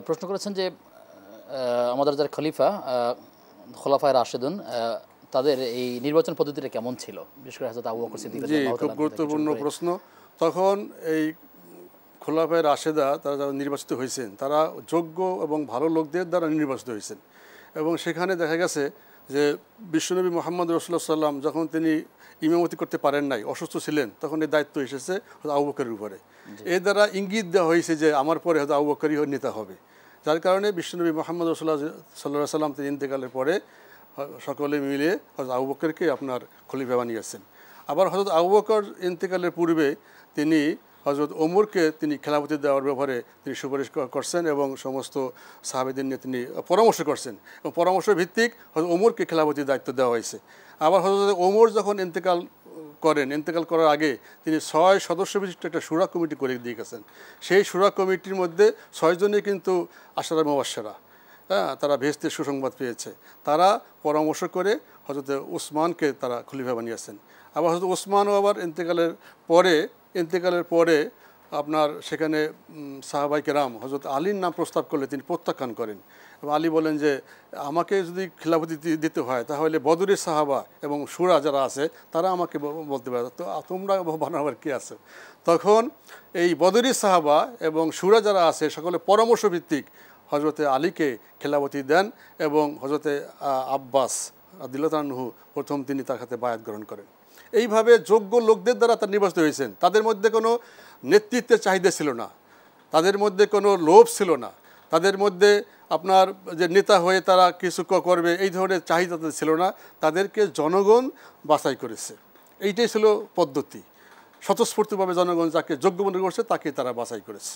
প্রশ্ন করেছেন যে আমাদের যারা খলিফা খোলাফায়ে রাশেদুন তাদের এই নির্বাচন পদ্ধতিটা কেমন ছিল, বিশেষ করে হযরত আবু বকর সিদ্দিক রাদিয়াল্লাহু খুব তাআলা গুরুত্বপূর্ণ প্রশ্ন। তখন এই খোলাফায়ে রাশেদা তারা যারা নির্বাচিত হয়েছেন তারা যোগ্য এবং ভালো লোকদের দ্বারা নির্বাচিত হয়েছেন এবং সেখানে দেখা গেছে যে বিশ্বনবী মুহাম্মদ রাসূলুল্লাহ সাল্লাম যখন তিনি ইমামতি করতে পারেন নাই, অসুস্থ ছিলেন, তখন এই দায়িত্ব এসেছে আবু বকরের উপরে। এর দ্বারা ইঙ্গিত দেওয়া হয়েছে যে আমার পরে হয়তো আবু বকরই নেতা হবে, যার কারণে বিশ্বনবী মুহাম্মদ রাসূলুল্লাহ সাল্লাল্লাহু আলাইহি সাল্লাম তিনি ইন্তেকালের পরে সকলে মিলে হযরত আবু বকরকে আপনার খলিফা বানিয়েছেন। আবার হযরত আবু বকর ইন্তেকালের পূর্বে তিনি হযরত ওমরকে তিনি খেলাফতি দেওয়ার ব্যাপারে তিনি সুপারিশ করছেন এবং সমস্ত সাহাবীদের নিয়ে তিনি পরামর্শ করছেন এবং পরামর্শ ভিত্তিক হযরত ওমরকে খেলাফতির দায়িত্ব দেওয়া হয়েছে। আবার হযরত ওমর যখন ইন্তেকাল করার আগে তিনি 6 সদস্য বিশিষ্ট একটা শুরা কমিটি করে দিয়ে গেছেন। সেই শুরা কমিটির মধ্যে 6 জনই কিন্তু আশারা মুবাশশারা, তারা বেহেশতের সুসংবাদ পেয়েছে। তারা পরামর্শ করে হযরত ওসমানকে তারা খলিফা বানিয়েছেন। আবার হযরত ওসমানও আবার ইন্তেকালের পরে আপনার সেখানে সাহাবায়ে কেরাম হযরত আলীর নাম প্রস্তাব করলে তিনি প্রত্যাখ্যান করেন এবং আলী বলেন যে আমাকে যদি খিলাফতি দিতে হয় তাহলে বদরের সাহাবা এবং শুরা যারা আছে তারা আমাকে বলতে পারে, তো তোমরা বানাবার কি আছে। তখন এই বদরের সাহাবা এবং শুরা যারা আছে সকলে পরামর্শ ভিত্তিক হযরতে আলীকে খেলাফতি দেন এবং হযরতে আব্বাস রাদিয়াল্লাহু আনহু প্রথম তিনি তার হাতে বায়াত গ্রহণ করেন। এইভাবে যোগ্য লোকদের দ্বারা তারা নির্বাচিত হয়েছেন। তাদের মধ্যে কোনো নেতৃত্বের চাহিদা ছিল না, তাদের মধ্যে কোনো লোভ ছিল না, তাদের মধ্যে আপনার যে নেতা হয়ে তারা কিছু করবে এই ধরনের চাহিদা তাদের ছিল না। তাদেরকে জনগণ বাছাই করেছে, এইটাই ছিল পদ্ধতি। স্বতঃস্ফূর্তভাবে জনগণ যাকে যোগ্য মনে করছে তাকে তারা বাছাই করেছে।